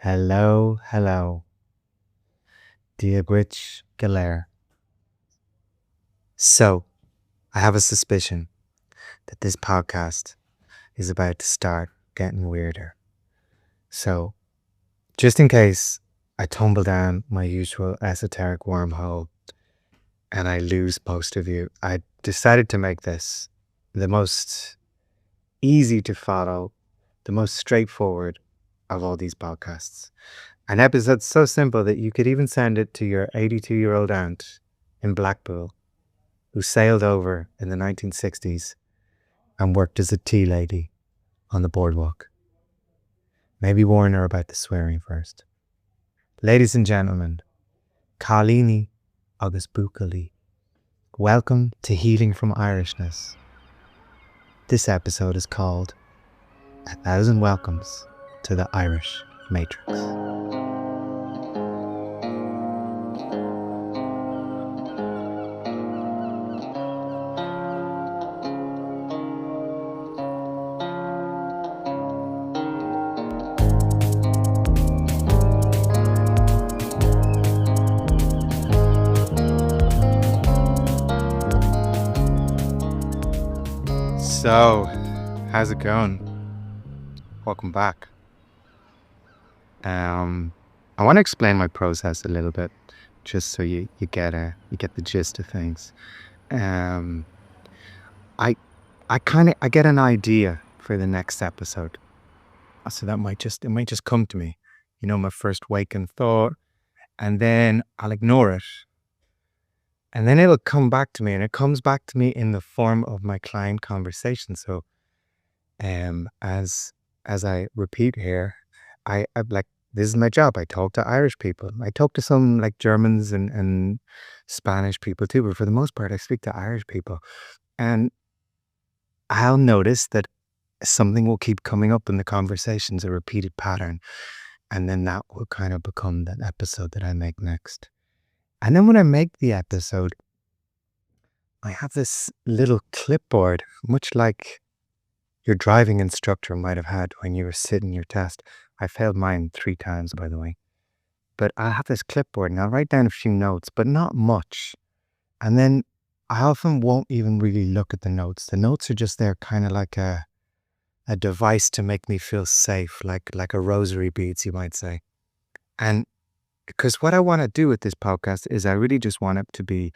Hello, hello. Diabwich Galera. So, I have a suspicion that this podcast is about to start getting weirder. So, just in case I tumble down my usual esoteric wormhole and I lose most of you, I decided to make this the most easy to follow, the most straightforward of all these podcasts. An episode so simple that you could even send it to your 82-year-old aunt in Blackpool who sailed over in the 1960s and worked as a tea lady on the boardwalk. Maybe warn her about the swearing first. Ladies and gentlemen, Carlini August Bukali, welcome to Healing from Irishness. This episode is called 1,000 Welcomes to the Irish Matrix. So, how's it going? Welcome back. I want to explain my process a little bit, just so you get the gist of things. I get an idea for the next episode, so that might just come to me, my first waking thought, and then I'll ignore it. And then it'll come back to me, and it comes back to me in the form of my client conversation. So, as I repeat here, I'm like, this is my job. I talk to Irish people. I talk to some like Germans and Spanish people too, but for the most part, I speak to Irish people. And I'll notice that something will keep coming up in the conversations, a repeated pattern. And then that will kind of become that episode that I make next. And then when I make the episode, I have this little clipboard, much like your driving instructor might have had when you were sitting your test. I failed mine 3 times, by the way. But I have this clipboard and I'll write down a few notes, but not much. And then I often won't even really look at the notes. The notes are just there kind of like a device to make me feel safe, like a rosary beads, you might say. And because what I want to do with this podcast is I really just want it to be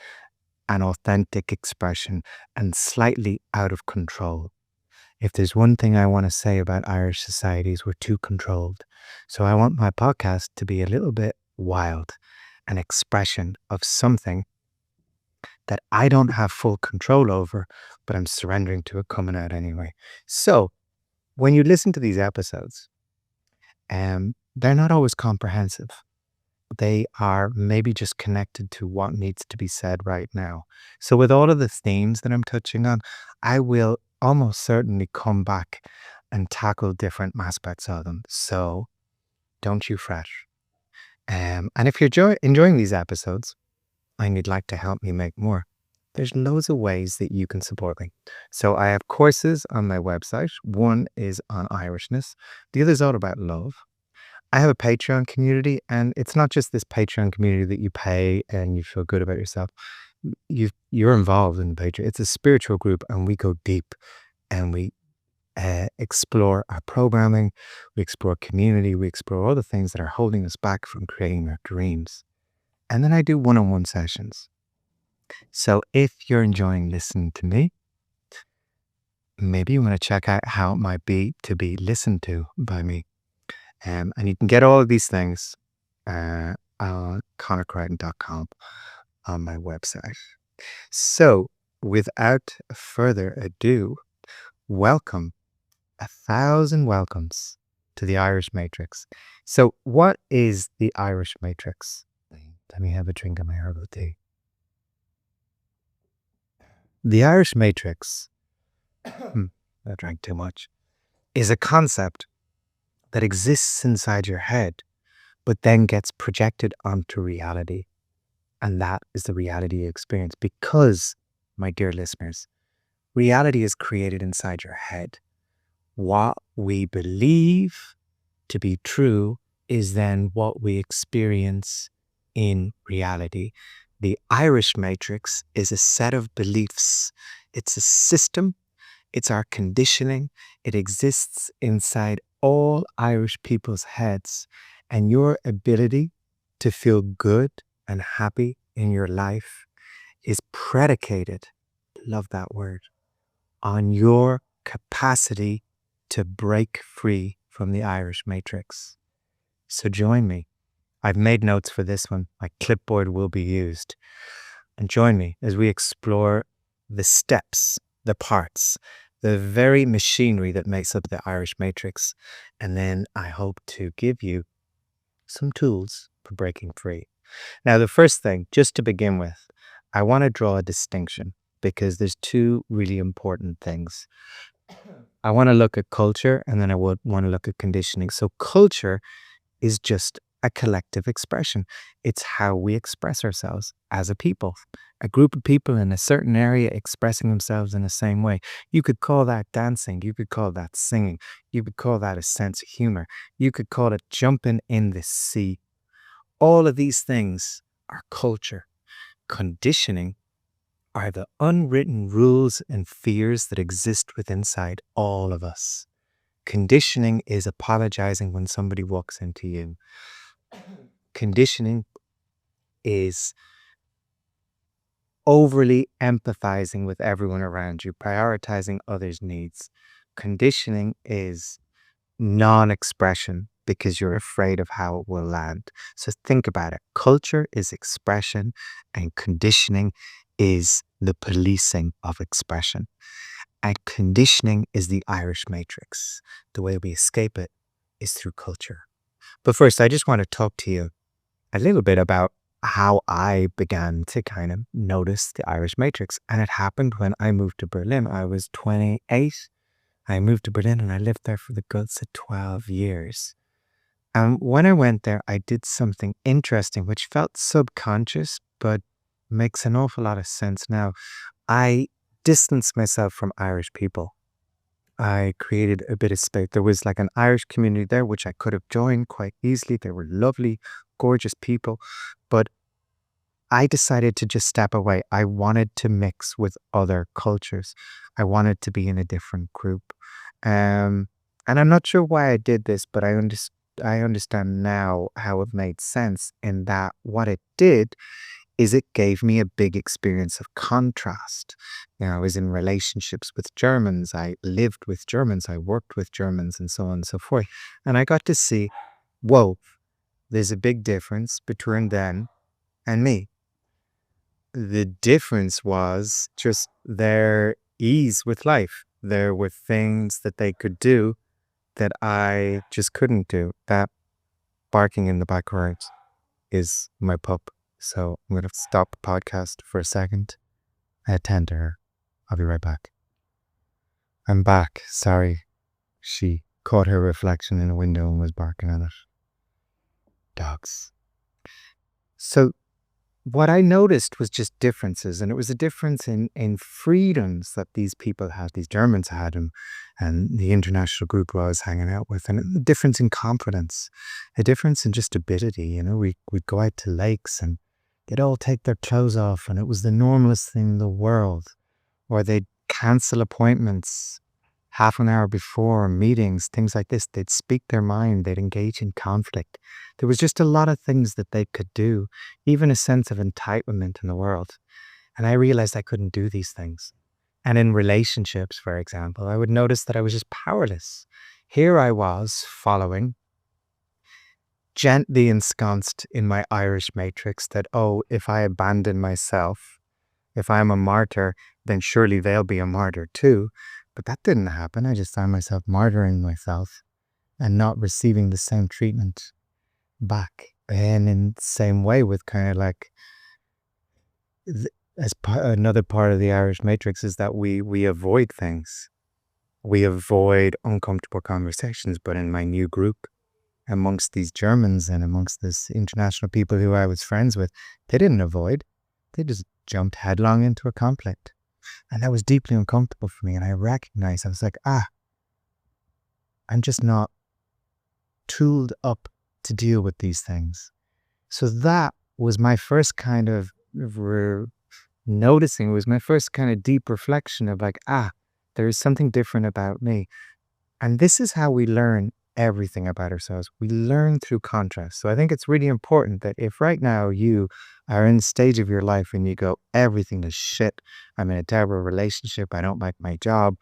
an authentic expression and slightly out of control. If there's one thing I want to say about Irish society is we're too controlled. So I want my podcast to be a little bit wild, an expression of something that I don't have full control over, but I'm surrendering to it coming out anyway. So when you listen to these episodes, they're not always comprehensive. They are maybe just connected to what needs to be said right now. So with all of the themes that I'm touching on, I will almost certainly come back and tackle different aspects of them. So don't you fret. And if you're enjoying these episodes and you'd like to help me make more, there's loads of ways that you can support me. So I have courses on my website. One is on Irishness. The other is all about love. I have a Patreon community, and it's not just this Patreon community that you pay and you feel good about yourself. You're involved in the Patreon. It's a spiritual group, and we go deep and we explore our programming, we explore community, we explore all the things that are holding us back from creating our dreams. And then I do one-on-one sessions. So if you're enjoying listening to me, maybe you want to check out how it might be to be listened to by me. And you can get all of these things on connorcrichton.com on my website. So without further ado, welcome, 1,000 welcomes to the Irish Matrix. So what is the Irish Matrix? Let me have a drink of my herbal tea. The Irish Matrix, I drank too much, is a concept that exists inside your head, but then gets projected onto reality. And that is the reality you experience because, my dear listeners, reality is created inside your head. What we believe to be true is then what we experience in reality. The Irish matrix is a set of beliefs. It's a system. It's our conditioning. It exists inside all Irish people's heads. And your ability to feel good and happy in your life is predicated, love that word, on your capacity to break free from the Irish matrix. So join me. I've made notes for this one. My clipboard will be used. And join me as we explore the steps, the parts, the very machinery that makes up the Irish matrix. And then I hope to give you some tools for breaking free. Now, the first thing, just to begin with, I want to draw a distinction because there's two really important things. I want to look at culture and then I would want to look at conditioning. So culture is just a collective expression. It's how we express ourselves as a people, a group of people in a certain area expressing themselves in the same way. You could call that dancing. You could call that singing. You could call that a sense of humor. You could call it jumping in the sea. All of these things are culture. Conditioning are the unwritten rules and fears that exist within inside all of us. Conditioning is apologizing when somebody walks into you. Conditioning is overly empathizing with everyone around you, prioritizing others' needs. Conditioning is non-expression because you're afraid of how it will land. So think about it. Culture is expression and conditioning is the policing of expression. And conditioning is the Irish matrix. The way we escape it is through culture. But first, I just want to talk to you a little bit about how I began to kind of notice the Irish matrix. And it happened when I moved to Berlin. I was 28. I moved to Berlin and I lived there for the guts of 12 years. And when I went there, I did something interesting, which felt subconscious, but makes an awful lot of sense now. I distanced myself from Irish people. I created a bit of space. There was like an Irish community there, which I could have joined quite easily. They were lovely, gorgeous people, but I decided to just step away. I wanted to mix with other cultures. I wanted to be in a different group. And I'm not sure why I did this, but I understand now how it made sense in that what it did is it gave me a big experience of contrast. You know, I was in relationships with Germans, I lived with Germans, I worked with Germans, and so on and so forth. And I got to see, whoa, there's a big difference between them and me. The difference was just their ease with life. There were things that they could do that I just couldn't do. That barking in the background is my pup. So I'm going to stop the podcast for a second. I attend to her. I'll be right back. I'm back. Sorry. She caught her reflection in a window and was barking at it. Dogs. So what I noticed was just differences, and it was a difference in freedoms that these people had, these Germans had, and the international group who I was hanging out with, and a difference in confidence, a difference in just ability. You know, we'd go out to lakes and they'd all take their clothes off, and it was the normalest thing in the world. Or they'd cancel appointments half an hour before meetings, things like this. They'd speak their mind, they'd engage in conflict. There was just a lot of things that they could do, even a sense of entitlement in the world. And I realized I couldn't do these things. And in relationships, for example, I would notice that I was just powerless. Here I was following, gently ensconced in my Irish matrix that, oh, if I abandon myself, if I'm a martyr, then surely they'll be a martyr too. But that didn't happen. I just found myself martyring myself and not receiving the same treatment back. And in the same way with kind of like, another part of the Irish matrix is that we avoid things. We avoid uncomfortable conversations. But in my new group, amongst these Germans and amongst this international people who I was friends with, they didn't avoid. They just jumped headlong into a conflict. And that was deeply uncomfortable for me. And I recognized, I was like, I'm just not tooled up to deal with these things. So that was my first kind of noticing, was my first kind of deep reflection of like, there is something different about me. And this is how we learn everything about ourselves. We learn through contrast. So I think it's really important that if right now you are in a stage of your life and you go, everything is shit, I'm in a terrible relationship, I don't like my job,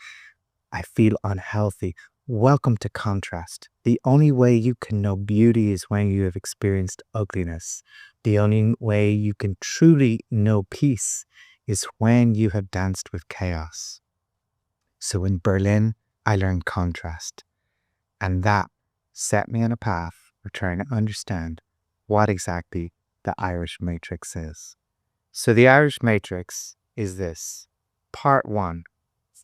I feel unhealthy. Welcome to contrast. The only way you can know beauty is when you have experienced ugliness. The only way you can truly know peace is when you have danced with chaos. So in Berlin, I learned contrast. And that set me on a path of trying to understand what exactly the Irish Matrix is. So the Irish Matrix is this. Part 1.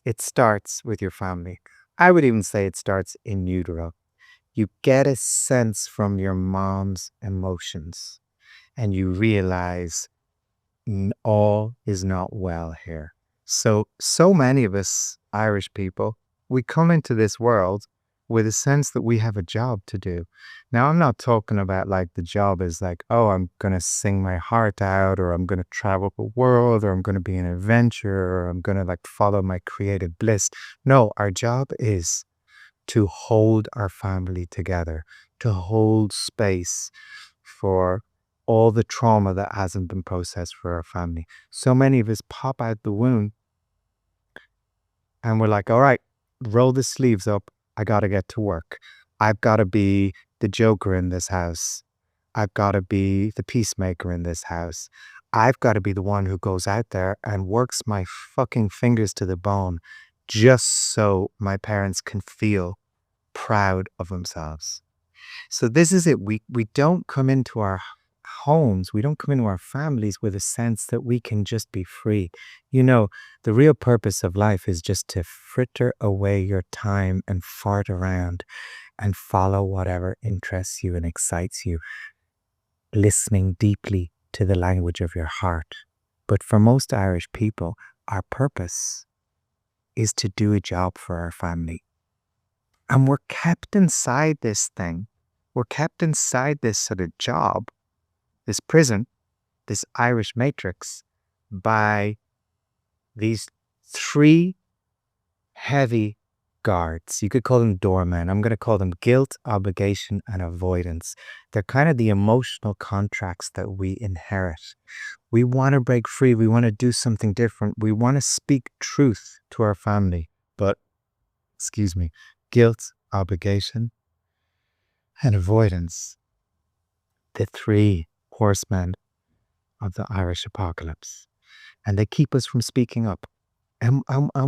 It starts with your family. I would even say it starts in utero. You get a sense from your mom's emotions and you realize all is not well here. So many of us Irish people, we come into this world with a sense that we have a job to do. Now, I'm not talking about like the job is like, oh, I'm going to sing my heart out, or I'm going to travel the world, or I'm going to be an adventurer, or I'm going to like follow my creative bliss. No, our job is to hold our family together, to hold space for all the trauma that hasn't been processed for our family. So many of us pop out the womb and we're like, all right, roll the sleeves up. I got to get to work. I've got to be the joker in this house. I've got to be the peacemaker in this house. I've got to be the one who goes out there and works my fucking fingers to the bone just so my parents can feel proud of themselves. So this is it. We don't come into our homes, we don't come into our families with a sense that we can just be free. You know, the real purpose of life is just to fritter away your time and fart around and follow whatever interests you and excites you, listening deeply to the language of your heart. But for most Irish people, our purpose is to do a job for our family. And we're kept inside this thing. We're kept inside this sort of job, this prison, this Irish matrix, by these 3 heavy guards. You could call them doormen. I'm going to call them guilt, obligation, and avoidance. They're kind of the emotional contracts that we inherit. We want to break free. We want to do something different. We want to speak truth to our family. But, guilt, obligation, and avoidance. The 3 horsemen of the Irish apocalypse. And they keep us from speaking up. And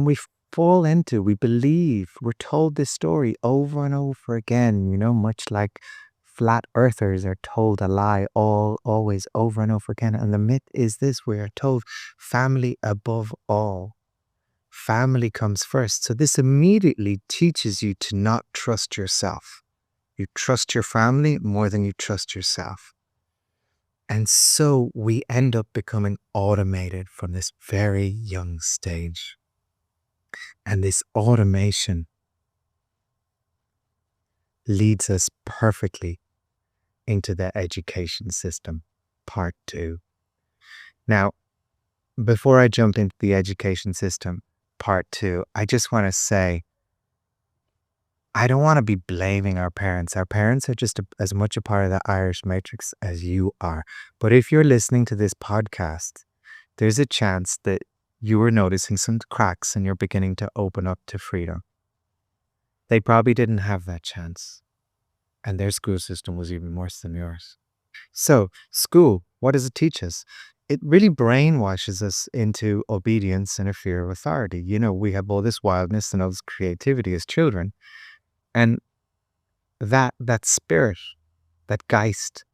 we fall into, we believe, we're told this story over and over again, you know, much like flat earthers are told a lie always over and over again. And the myth is this: we are told family above all. Family comes first. So this immediately teaches you to not trust yourself. You trust your family more than you trust yourself. And so we end up becoming automated from this very young stage. And this automation leads us perfectly into the education system, part 2. Now, before I jump into the education system, part 2, I just want to say, I don't want to be blaming our parents. Our parents are just as much a part of the Irish matrix as you are. But if you're listening to this podcast, there's a chance that you were noticing some cracks and you're beginning to open up to freedom. They probably didn't have that chance. And their school system was even worse than yours. So, school, what does it teach us? It really brainwashes us into obedience and a fear of authority. You know, we have all this wildness and all this creativity as children. And that spirit, that Geist,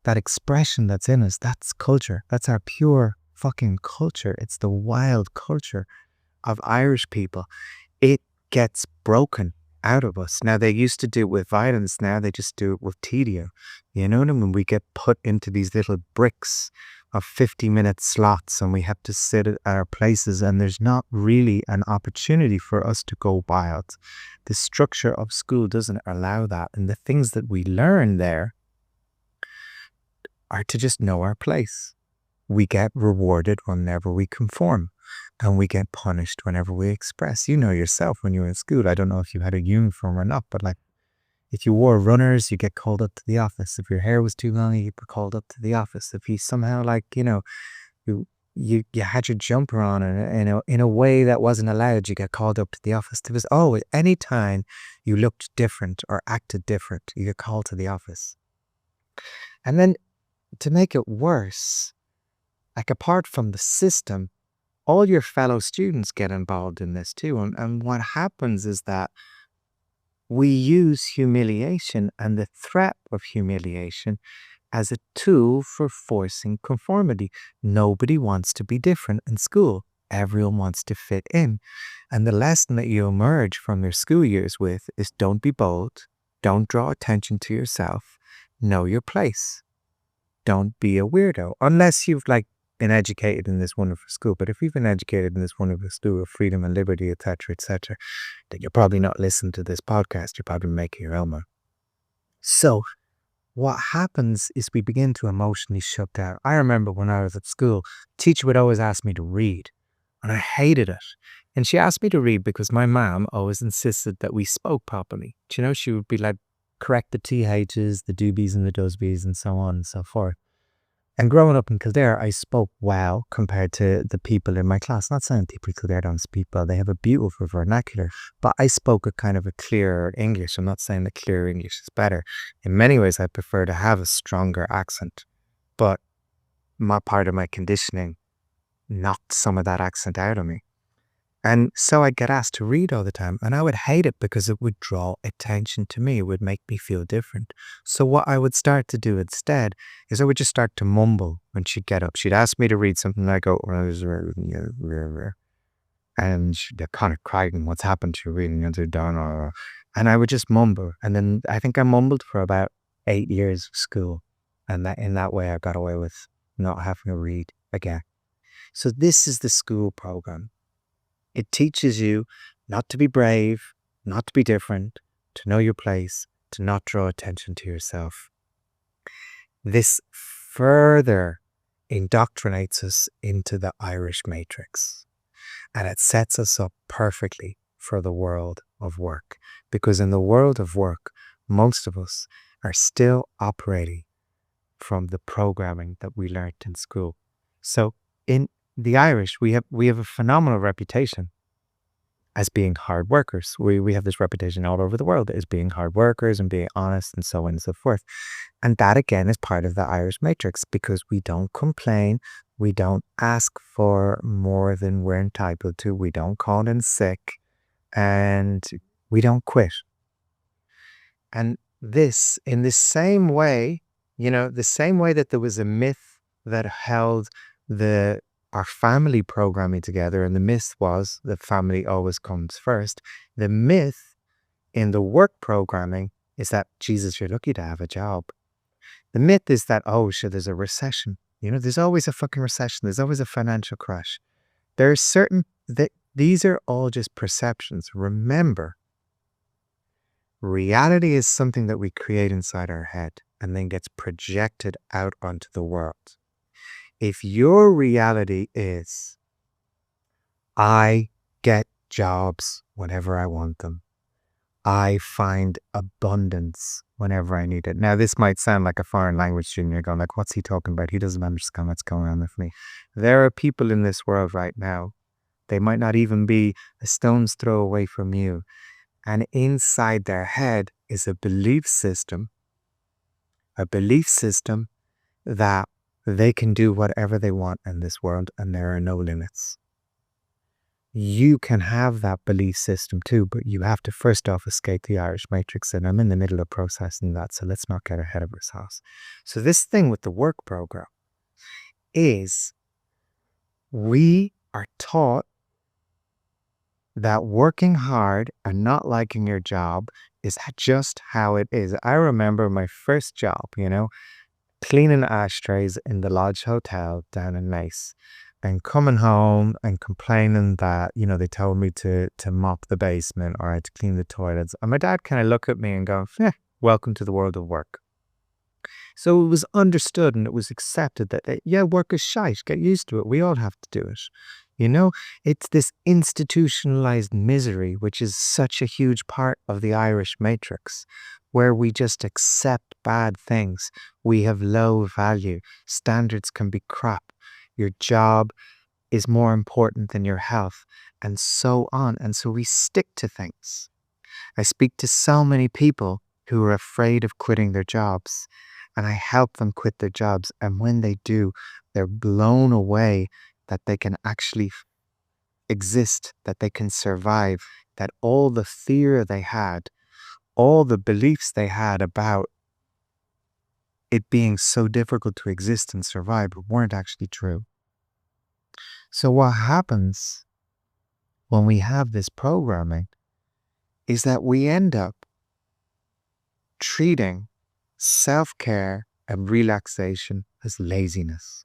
that expression that's in us, that's culture. That's our pure fucking culture. It's the wild culture of Irish people. It gets broken out of us. Now, they used to do it with violence. Now they just do it with tedium. You know what I mean? We get put into these little bricks of 50-minute slots and we have to sit at our places, and there's not really an opportunity for us to go wild. The structure of school doesn't allow that. And the things that we learn there are to just know our place. We get rewarded whenever we conform, and we get punished whenever we express. You know yourself when you were in school. I don't know if you had a uniform or not, but like if you wore runners, you get called up to the office. If your hair was too long, you get called up to the office. If you somehow you you had your jumper on in a way that wasn't allowed, you get called up to the office. There was always any time you looked different or acted different, you get called to the office. And then to make it worse, like apart from the system, all your fellow students get involved in this too. And what happens is that we use humiliation and the threat of humiliation as a tool for forcing conformity. Nobody wants to be different in school. Everyone wants to fit in. And the lesson that you emerge from your school years with is don't be bold, don't draw attention to yourself, know your place. Don't be a weirdo, unless you've been educated in this wonderful school. But if you've been educated in this wonderful school of freedom and liberty, etc., then you're probably not listening to this podcast. You're probably making your own. So what happens is we begin to emotionally shut down. I remember when I was at school, teacher would always ask me to read, and I hated it. And she asked me to read because my mom always insisted that we spoke properly. She would be like, correct the THs, the doobies and the dosbies and so on and so forth. And growing up in Kildare, I spoke well compared to the people in my class. Not saying people in Kildare don't speak well. They have a beautiful vernacular. But I spoke a kind of a clearer English. I'm not saying that clear English is better. In many ways, I prefer to have a stronger accent. But part of my conditioning knocked some of that accent out of me. And so I'd get asked to read all the time, and I would hate it because it would draw attention to me. It would make me feel different. So what I would start to do instead is I would just start to mumble when she'd get up. She'd ask me to read something, and I'd go, and she'd kind of crying, what's happened to you reading? And I would just mumble. And then I think I mumbled for about 8 years of school. And in that way, I got away with not having to read again. So this is the school program. It teaches you not to be brave, not to be different, to know your place, to not draw attention to yourself. This further indoctrinates us into the Irish matrix, and it sets us up perfectly for the world of work, because in the world of work, most of us are still operating from the programming that we learned in school. So in the Irish, we have a phenomenal reputation as being hard workers. We have this reputation all over the world as being hard workers and being honest and so on and so forth. And that again is part of the Irish matrix, because we don't complain. We don't ask for more than we're entitled to. We don't call in sick, and we don't quit. And this, in the same way, the same way that there was a myth that held our family programming together, and the myth was that family always comes first. The myth in the work programming is that, Jesus, you're lucky to have a job. The myth is that, oh, sure, there's a recession. There's always a fucking recession. There's always a financial crash. These are all just perceptions. Remember, reality is something that we create inside our head and then gets projected out onto the world. If your reality is, I get jobs whenever I want them, I find abundance whenever I need it. Now, this might sound like a foreign language student. You're going like, what's he talking about? He doesn't understand what's going on with me. There are people in this world right now. They might not even be a stone's throw away from you. And inside their head is a belief system that they can do whatever they want in this world and there are no limits. You can have that belief system too, but you have to first off escape the Irish matrix, and I'm in the middle of processing that, so let's not get ahead of ourselves. So this thing with the work program is we are taught that working hard and not liking your job is just how it is. I remember my first job, cleaning ashtrays in the Lodge Hotel down in Naas, and coming home and complaining that, they told me to mop the basement or I had to clean the toilets. And my dad kind of looked at me and go, welcome to the world of work. So it was understood and it was accepted that, yeah, work is shite. Get used to it. We all have to do it. You know, it's this institutionalized misery, which is such a huge part of the Irish matrix, where we just accept bad things. We have low value. Standards can be crap. Your job is more important than your health, and so on. And so we stick to things. I speak to so many people who are afraid of quitting their jobs, and I help them quit their jobs. And when they do, they're blown away that they can actually exist, that they can survive, that all the fear they had, all the beliefs they had about it being so difficult to exist and survive weren't actually true. So what happens when we have this programming is that we end up treating self-care and relaxation as laziness,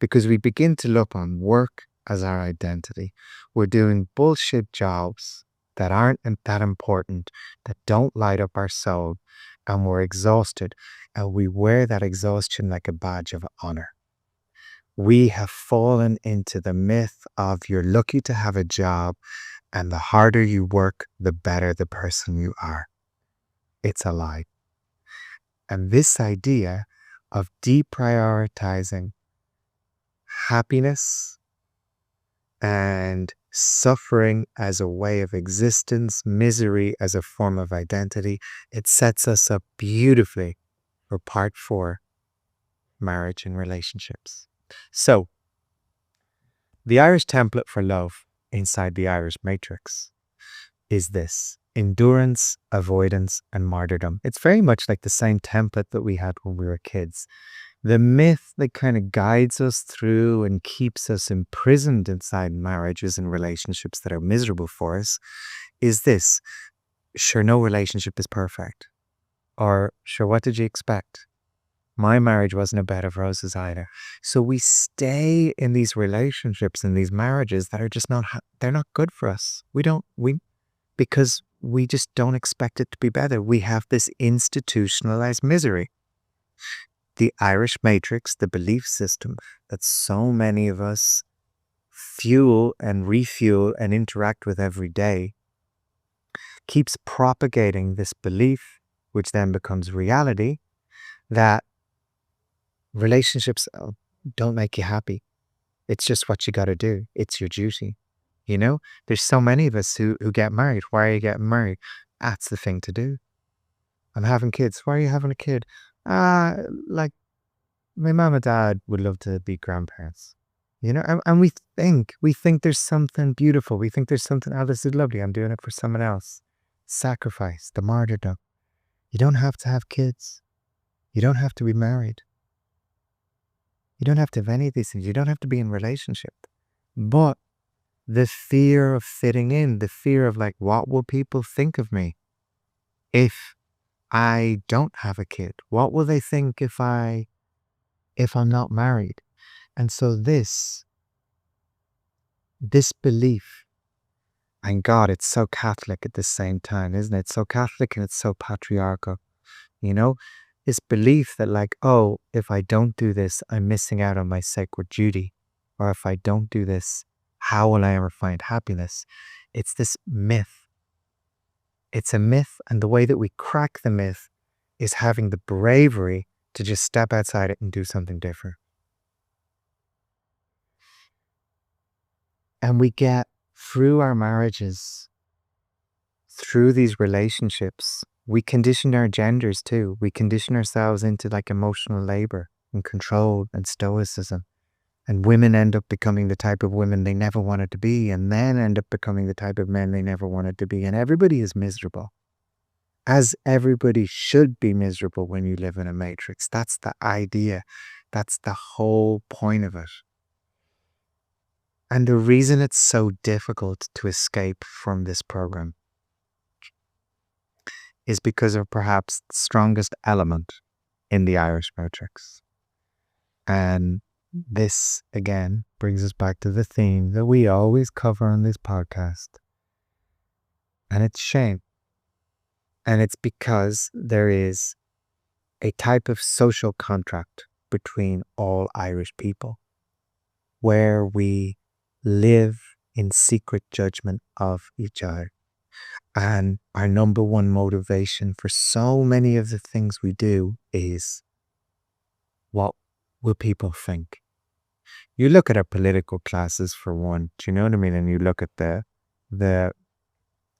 because we begin to look on work as our identity. We're doing bullshit jobs that aren't that important, that don't light up our soul, and we're exhausted, and we wear that exhaustion like a badge of honor. We have fallen into the myth of you're lucky to have a job, and the harder you work, the better the person you are. It's a lie. And this idea of deprioritizing happiness and suffering as a way of existence, misery as a form of identity, it sets us up beautifully for part 4, marriage and relationships. So, the Irish template for love inside the Irish matrix is this: endurance, avoidance, and martyrdom. It's very much like the same template that we had when we were kids. The myth that kind of guides us through and keeps us imprisoned inside marriages and relationships that are miserable for us is this: sure, no relationship is perfect. Or, sure, what did you expect? My marriage wasn't a bed of roses either. So we stay in these relationships and these marriages that are just not, they're not good for us. Because we just don't expect it to be better. We have this institutionalized misery. The Irish matrix, the belief system that so many of us fuel and refuel and interact with every day, keeps propagating this belief, which then becomes reality, that relationships don't make you happy. It's just what you got to do. It's your duty. You know, there's so many of us who get married. Why are you getting married? That's the thing to do. I'm having kids. Why are you having a kid? Like my mom and dad would love to be grandparents. You know, and we think there's something beautiful. We think there's something, oh, this is lovely. I'm doing it for someone else. Sacrifice, the martyrdom. You don't have to have kids. You don't have to be married. You don't have to have any of these things. You don't have to be in relationship. But the fear of fitting in, the fear of like, what will people think of me if I don't have a kid? What will they think if I'm not married? And so this belief, and God, it's so Catholic at the same time, isn't it? It's so Catholic and it's so patriarchal, you know? This belief that like, oh, if I don't do this, I'm missing out on my sacred duty. Or if I don't do this, how will I ever find happiness? It's this myth. It's a myth, and the way that we crack the myth is having the bravery to just step outside it and do something different. And we get through our marriages, through these relationships, we condition our genders too. We condition ourselves into like emotional labor and control and stoicism. And women end up becoming the type of women they never wanted to be, and men end up becoming the type of men they never wanted to be. And everybody is miserable, as everybody should be miserable when you live in a matrix. That's the idea. That's the whole point of it. And the reason it's so difficult to escape from this program is because of perhaps the strongest element in the Irish matrix. And this, again, brings us back to the theme that we always cover on this podcast. And it's shame. And it's because there is a type of social contract between all Irish people where we live in secret judgment of each other. And our number one motivation for so many of the things we do is what will people think? You look at our political classes for one, do you know what I mean? And you look at the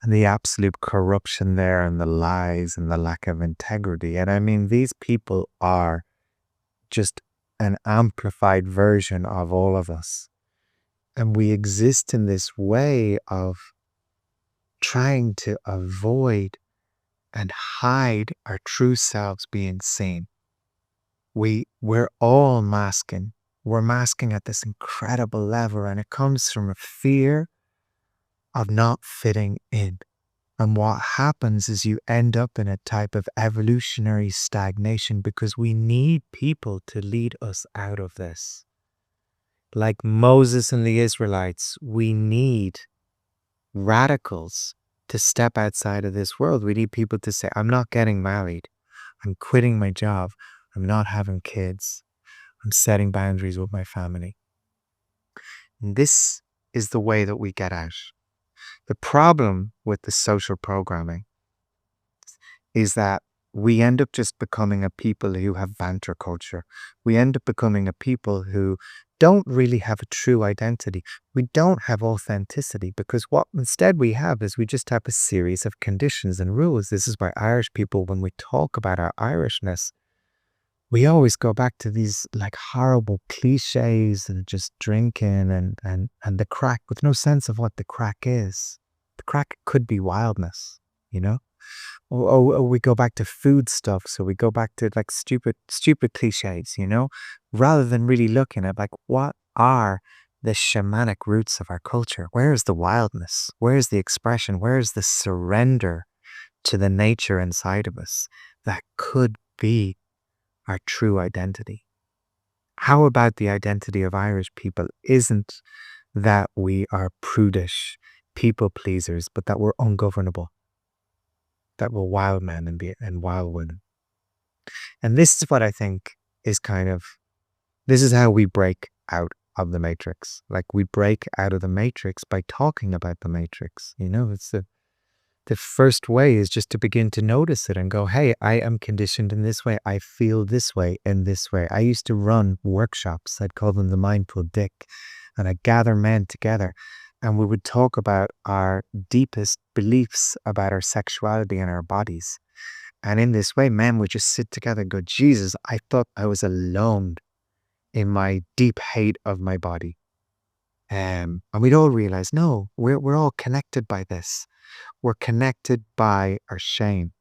the absolute corruption there and the lies and the lack of integrity. And I mean, these people are just an amplified version of all of us. And we exist in this way of trying to avoid and hide our true selves being seen. We're all masking. We're masking at this incredible level, and it comes from a fear of not fitting in. And what happens is you end up in a type of evolutionary stagnation because we need people to lead us out of this. Like Moses and the Israelites, we need radicals to step outside of this world. We need people to say, I'm not getting married. I'm quitting my job. I'm not having kids. I'm setting boundaries with my family. And this is the way that we get out. The problem with the social programming is that we end up just becoming a people who have banter culture. We end up becoming a people who don't really have a true identity. We don't have authenticity because what instead we have is we just have a series of conditions and rules. This is why Irish people, when we talk about our Irishness, we always go back to these like horrible cliches and just drinking and the crack with no sense of what the crack is. The crack could be wildness, you know? Or we go back to food stuff. So we go back to like stupid cliches, you know, rather than really looking at like what are the shamanic roots of our culture? Where is the wildness? Where is the expression? Where is the surrender to the nature inside of us that could be our true identity? How about the identity of Irish people isn't that we are prudish people pleasers, but that we're ungovernable, that we're wild men and wild women. And this is what I think is this is how we break out of the matrix. Like we break out of the matrix by talking about the matrix. You know, it's the first way is just to begin to notice it and go, hey, I am conditioned in this way. I feel this way in this way. I used to run workshops. I'd call them the Mindful Dick. And I'd gather men together and we would talk about our deepest beliefs about our sexuality and our bodies. And in this way, men would just sit together and go, Jesus, I thought I was alone in my deep hate of my body. And we'd all realize, no, we're all connected by this. We're connected by our shame.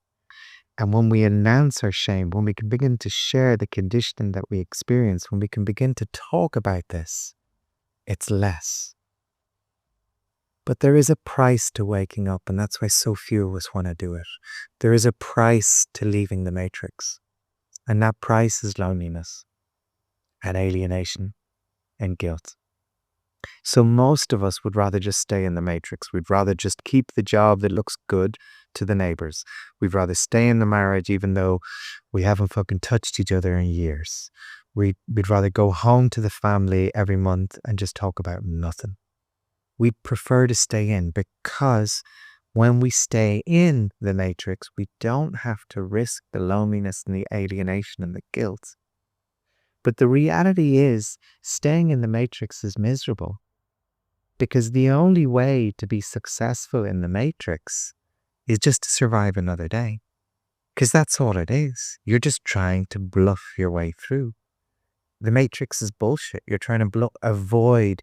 And when we announce our shame, when we can begin to share the conditioning that we experience, when we can begin to talk about this, it's less. But there is a price to waking up, and that's why so few of us want to do it. There is a price to leaving the matrix. And that price is loneliness and alienation and guilt. So most of us would rather just stay in the matrix. We'd rather just keep the job that looks good to the neighbors. We'd rather stay in the marriage even though we haven't fucking touched each other in years. We'd rather go home to the family every month and just talk about nothing. We prefer to stay in because when we stay in the matrix, we don't have to risk the loneliness and the alienation and the guilt. But the reality is, staying in the matrix is miserable because the only way to be successful in the matrix is just to survive another day. Because that's all it is. You're just trying to bluff your way through. The matrix is bullshit. You're trying to avoid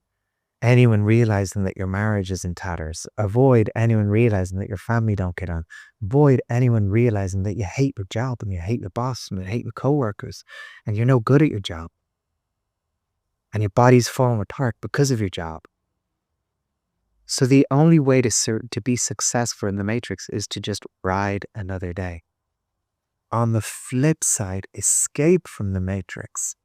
anyone realizing that your marriage is in tatters. Avoid anyone realizing that your family don't get on. Avoid anyone realizing that you hate your job and you hate your boss and you hate your coworkers and you're no good at your job. And your body's falling apart because of your job. So the only way to be successful in the matrix is to just ride another day. On the flip side, escape from the matrix.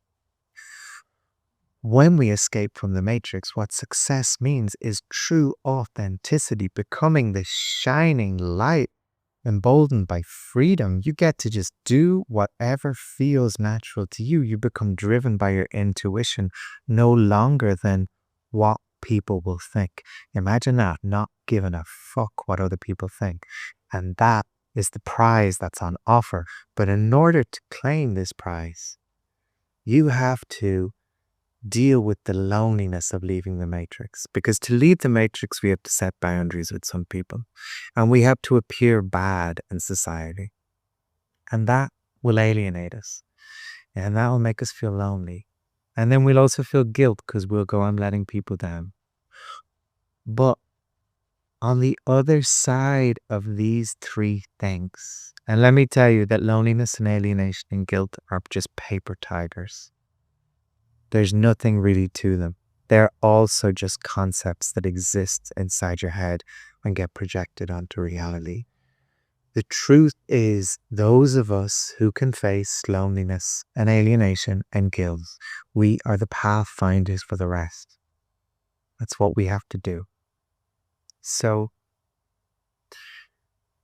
When we escape from the matrix, what success means is true authenticity, becoming the shining light emboldened by freedom, you get to just do whatever feels natural to you. You become driven by your intuition, no longer than what people will think. Imagine that, not giving a fuck what other people think. And that is the prize that's on offer. But in order to claim this prize, you have to deal with the loneliness of leaving the matrix. Because to leave the matrix, we have to set boundaries with some people. And we have to appear bad in society. And that will alienate us. And that will make us feel lonely. And then we'll also feel guilt because we'll go on letting people down. But on the other side of these three things, and let me tell you that loneliness and alienation and guilt are just paper tigers. There's nothing really to them. They're also just concepts that exist inside your head and get projected onto reality. The truth is, those of us who can face loneliness and alienation and guilt, we are the pathfinders for the rest. That's what we have to do. So,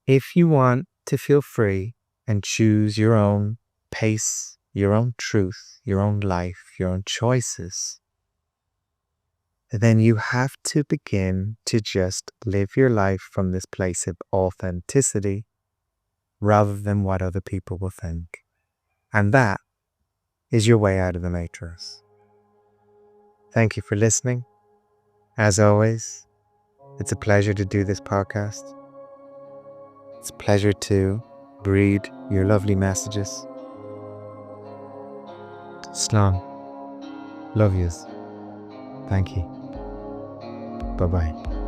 if you want to feel free and choose your own pace, your own truth, your own life, your own choices, then you have to begin to just live your life from this place of authenticity rather than what other people will think. And that is your way out of the matrix. Thank you for listening. As always, it's a pleasure to do this podcast. It's a pleasure to read your lovely messages. Slán. Love yous. Thank you. Bye-bye.